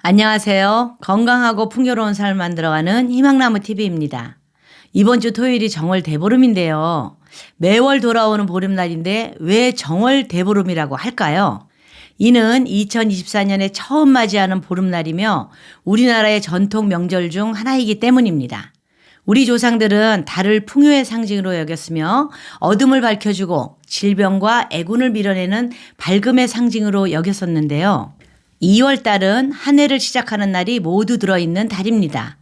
안녕하세요. 건강하고 풍요로운 삶을 만들어가는 희망나무 TV입니다. 이번 주 토요일이 정월 대보름인데요. 매월 돌아오는 보름날인데 왜 정월 대보름이라고 할까요? 이는 2024년에 처음 맞이하는 보름날이며 우리나라의 전통 명절 중 하나이기 때문입니다. 우리 조상들은 달을 풍요의 상징으로 여겼으며 어둠을 밝혀주고 질병과 애군을 밀어내는 밝음의 상징으로 여겼었는데요. 2월 달은 한 해를 시작하는 날이 모두 들어있는 달입니다.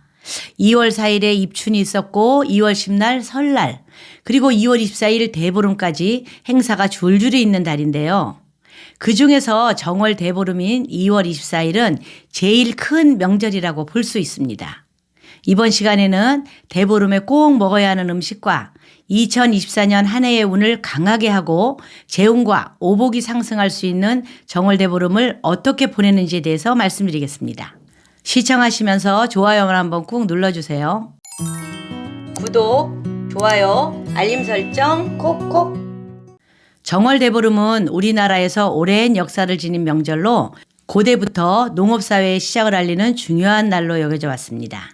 2월 4일에 입춘이 있었고 2월 10날 설날 그리고 2월 24일 대보름까지 행사가 줄줄이 있는 달인데요. 그중에서 정월 대보름인 2월 24일은 제일 큰 명절이라고 볼 수 있습니다. 이번 시간에는 대보름에 꼭 먹어야 하는 음식과 2024년 한 해의 운을 강하게 하고 재운과 오복이 상승할 수 있는 정월 대보름을 어떻게 보내는지에 대해서 말씀드리겠습니다. 시청하시면서 좋아요만 한번 꾹 눌러주세요. 구독, 좋아요, 알림 설정 콕콕. 정월 대보름은 우리나라에서 오랜 역사를 지닌 명절로 고대부터 농업사회의 시작을 알리는 중요한 날로 여겨져 왔습니다.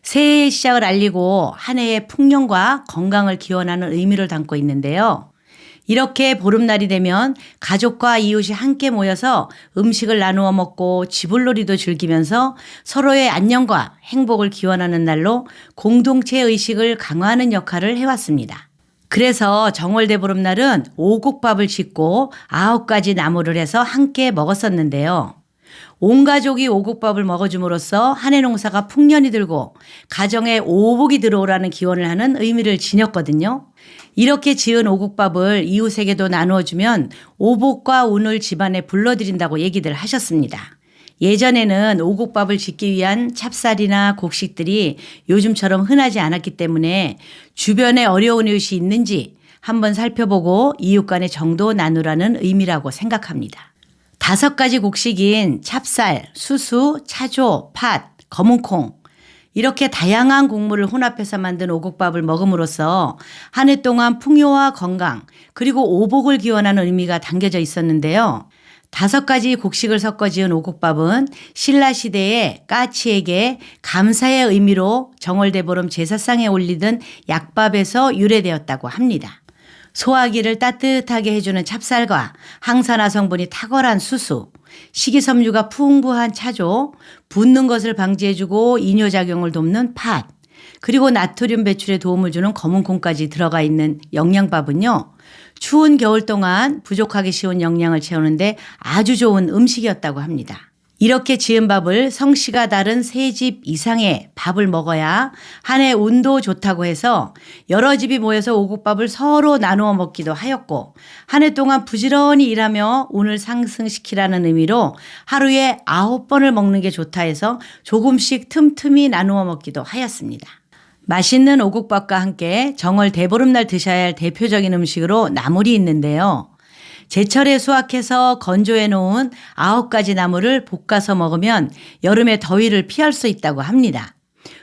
새해의 시작을 알리고 한 해의 풍년과 건강을 기원하는 의미를 담고 있는데요. 이렇게 보름날이 되면 가족과 이웃이 함께 모여서 음식을 나누어 먹고 지불놀이도 즐기면서 서로의 안녕과 행복을 기원하는 날로 공동체 의식을 강화하는 역할을 해왔습니다. 그래서 정월대보름날은 오곡밥을 짓고 9가지 나물을 해서 함께 먹었었는데요. 온 가족이 오곡밥을 먹어줌으로써 한 해 농사가 풍년이 들고 가정에 오복이 들어오라는 기원을 하는 의미를 지녔거든요. 이렇게 지은 오곡밥을 이웃에게도 나누어주면 오복과 운을 집안에 불러들인다고 얘기들 하셨습니다. 예전에는 오곡밥을 짓기 위한 찹쌀이나 곡식들이 요즘처럼 흔하지 않았기 때문에 주변에 어려운 이웃이 있는지 한번 살펴보고 이웃 간의 정도 나누라는 의미라고 생각합니다. 5가지 곡식인 찹쌀, 수수, 차조, 팥, 검은콩 이렇게 다양한 곡물을 혼합해서 만든 오곡밥을 먹음으로써 한 해 동안 풍요와 건강 그리고 오복을 기원하는 의미가 담겨져 있었는데요. 5가지 곡식을 섞어 지은 오곡밥은 신라시대에 까치에게 감사의 의미로 정월대보름 제사상에 올리던 약밥에서 유래되었다고 합니다. 소화기를 따뜻하게 해주는 찹쌀과 항산화 성분이 탁월한 수수, 식이섬유가 풍부한 차조, 붓는 것을 방지해주고 이뇨작용을 돕는 팥, 그리고 나트륨 배출에 도움을 주는 검은콩까지 들어가 있는 영양밥은요. 추운 겨울 동안 부족하기 쉬운 영양을 채우는데 아주 좋은 음식이었다고 합니다. 이렇게 지은 밥을 성씨가 다른 3집 이상의 밥을 먹어야 한 해 운도 좋다고 해서 여러 집이 모여서 오곡밥을 서로 나누어 먹기도 하였고 한 해 동안 부지런히 일하며 운을 상승시키라는 의미로 하루에 9번을 먹는 게 좋다 해서 조금씩 틈틈이 나누어 먹기도 하였습니다. 맛있는 오곡밥과 함께 정월 대보름날 드셔야 할 대표적인 음식으로 나물이 있는데요. 제철에 수확해서 건조해 놓은 9가지 나물을 볶아서 먹으면 여름의 더위를 피할 수 있다고 합니다.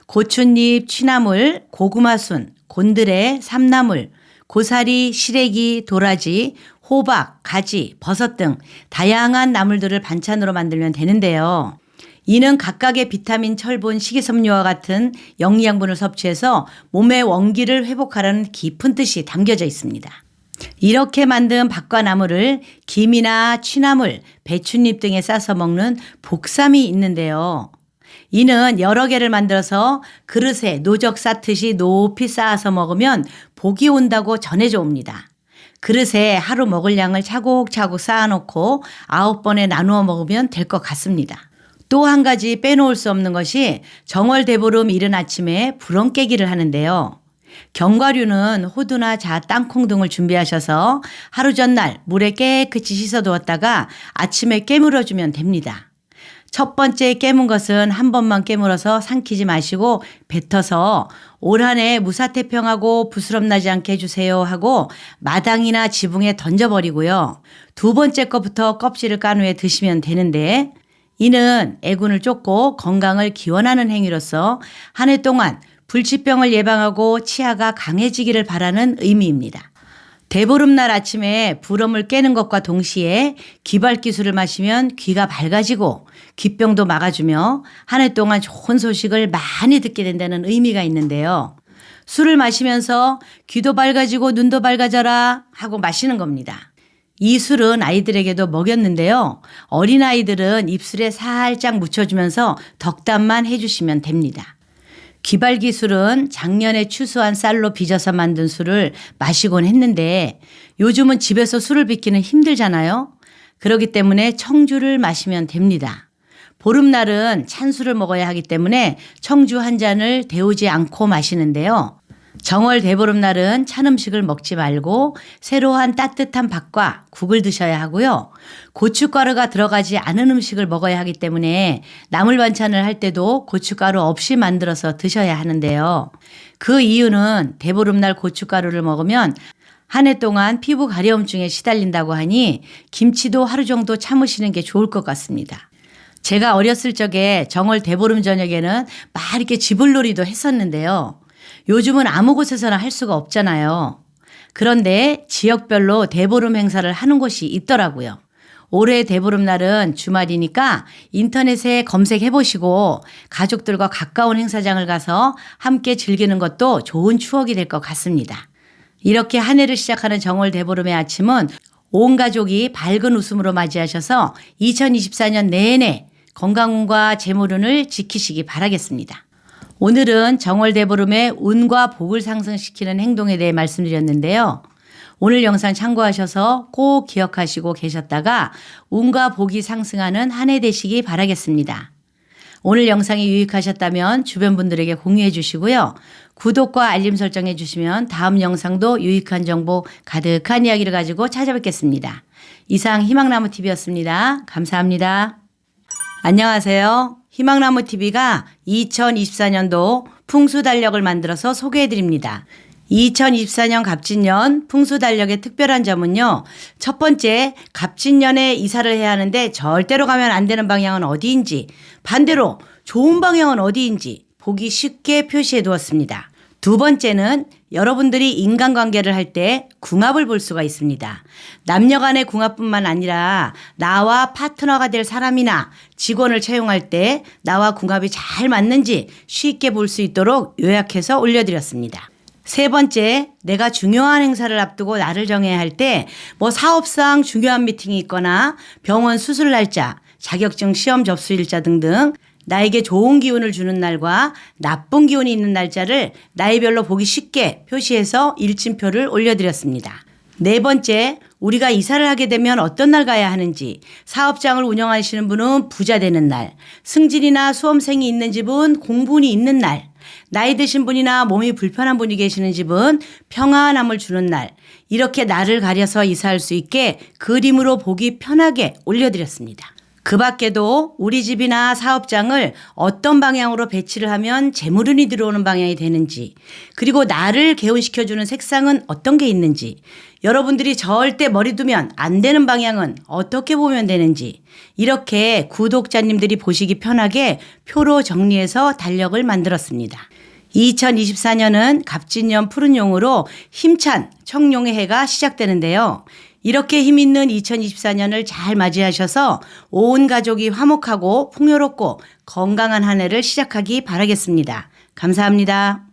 고춧잎, 취나물, 고구마순, 곤드레, 삼나물, 고사리, 시래기, 도라지, 호박, 가지, 버섯 등 다양한 나물들을 반찬으로 만들면 되는데요. 이는 각각의 비타민, 철분, 식이섬유와 같은 영양분을 섭취해서 몸의 원기를 회복하라는 깊은 뜻이 담겨져 있습니다. 이렇게 만든 밥과 나물을 김이나 취나물, 배춧잎 등에 싸서 먹는 복삼이 있는데요. 이는 여러 개를 만들어서 그릇에 노적 쌓듯이 높이 쌓아서 먹으면 복이 온다고 전해져 옵니다. 그릇에 하루 먹을 양을 차곡차곡 쌓아놓고 9번에 나누어 먹으면 될 것 같습니다. 또 한 가지 빼놓을 수 없는 것이 정월 대보름 이른 아침에 불언 깨기를 하는데요. 견과류는 호두나 자, 땅콩 등을 준비하셔서 하루 전날 물에 깨끗이 씻어두었다가 아침에 깨물어주면 됩니다. 첫 번째 깨문 것은 한 번만 깨물어서 삼키지 마시고 뱉어서 올 한 해 무사태평하고 부스럼 나지 않게 해주세요 하고 마당이나 지붕에 던져버리고요. 2번째 것부터 껍질을 깐 후에 드시면 되는데 이는 애군을 쫓고 건강을 기원하는 행위로서 한 해 동안 불치병을 예방하고 치아가 강해지기를 바라는 의미입니다. 대보름날 아침에 불엄을 깨는 것과 동시에 귀발기술을 마시면 귀가 밝아지고 귀병도 막아주며 한 해 동안 좋은 소식을 많이 듣게 된다는 의미가 있는데요. 술을 마시면서 귀도 밝아지고 눈도 밝아져라 하고 마시는 겁니다. 이 술은 아이들에게도 먹였는데요. 어린아이들은 입술에 살짝 묻혀주면서 덕담만 해주시면 됩니다. 귀발기 술은 작년에 추수한 쌀로 빚어서 만든 술을 마시곤 했는데 요즘은 집에서 술을 빚기는 힘들잖아요. 그렇기 때문에 청주를 마시면 됩니다. 보름날은 찬술을 먹어야 하기 때문에 청주 한 잔을 데우지 않고 마시는데요. 정월 대보름날은 찬 음식을 먹지 말고 새로운 따뜻한 밥과 국을 드셔야 하고요. 고춧가루가 들어가지 않은 음식을 먹어야 하기 때문에 나물 반찬을 할 때도 고춧가루 없이 만들어서 드셔야 하는데요. 그 이유는 대보름날 고춧가루를 먹으면 한 해 동안 피부 가려움증에 시달린다고 하니 김치도 하루 정도 참으시는 게 좋을 것 같습니다. 제가 어렸을 적에 정월 대보름 저녁에는 막 이렇게 지불놀이도 했었는데요. 요즘은 아무 곳에서나 할 수가 없잖아요. 그런데 지역별로 대보름 행사를 하는 곳이 있더라고요. 올해 대보름날은 주말이니까 인터넷에 검색해 보시고 가족들과 가까운 행사장을 가서 함께 즐기는 것도 좋은 추억이 될 것 같습니다. 이렇게 한 해를 시작하는 정월 대보름의 아침은 온 가족이 밝은 웃음으로 맞이하셔서 2024년 내내 건강운과 재물운을 지키시기 바라겠습니다. 오늘은 정월 대보름의 운과 복을 상승시키는 행동에 대해 말씀드렸는데요. 오늘 영상 참고하셔서 꼭 기억하시고 계셨다가 운과 복이 상승하는 한 해 되시기 바라겠습니다. 오늘 영상이 유익하셨다면 주변 분들에게 공유해 주시고요. 구독과 알림 설정해 주시면 다음 영상도 유익한 정보 가득한 이야기를 가지고 찾아뵙겠습니다. 이상 희망나무TV였습니다. 감사합니다. 안녕하세요. 희망나무TV가 2024년도 풍수달력을 만들어서 소개해드립니다. 2024년 갑진년 풍수달력의 특별한 점은요. 첫 번째, 갑진년에 이사를 해야 하는데 절대로 가면 안 되는 방향은 어디인지, 반대로 좋은 방향은 어디인지 보기 쉽게 표시해 두었습니다. 두 번째는 여러분들이 인간관계를 할 때 궁합을 볼 수가 있습니다. 남녀 간의 궁합뿐만 아니라 나와 파트너가 될 사람이나 직원을 채용할 때 나와 궁합이 잘 맞는지 쉽게 볼 수 있도록 요약해서 올려드렸습니다. 세 번째, 내가 중요한 행사를 앞두고 날을 정해야 할 때 사업상 중요한 미팅이 있거나 병원 수술 날짜, 자격증 시험 접수일자 등등 나에게 좋은 기운을 주는 날과 나쁜 기운이 있는 날짜를 나이별로 보기 쉽게 표시해서 일침표를 올려드렸습니다. 네 번째, 우리가 이사를 하게 되면 어떤 날 가야 하는지, 사업장을 운영하시는 분은 부자 되는 날, 승진이나 수험생이 있는 집은 공분이 있는 날, 나이 드신 분이나 몸이 불편한 분이 계시는 집은 평안함을 주는 날, 이렇게 날을 가려서 이사할 수 있게 그림으로 보기 편하게 올려드렸습니다. 그 밖에도 우리 집이나 사업장을 어떤 방향으로 배치를 하면 재물운이 들어오는 방향이 되는지, 그리고 나를 개운시켜주는 색상은 어떤 게 있는지, 여러분들이 절대 머리 두면 안 되는 방향은 어떻게 보면 되는지, 이렇게 구독자님들이 보시기 편하게 표로 정리해서 달력을 만들었습니다. 2024년은 갑진년 푸른 용으로 힘찬 청룡의 해가 시작되는데요. 이렇게 힘있는 2024년을 잘 맞이하셔서 온 가족이 화목하고 풍요롭고 건강한 한 해를 시작하기 바라겠습니다. 감사합니다.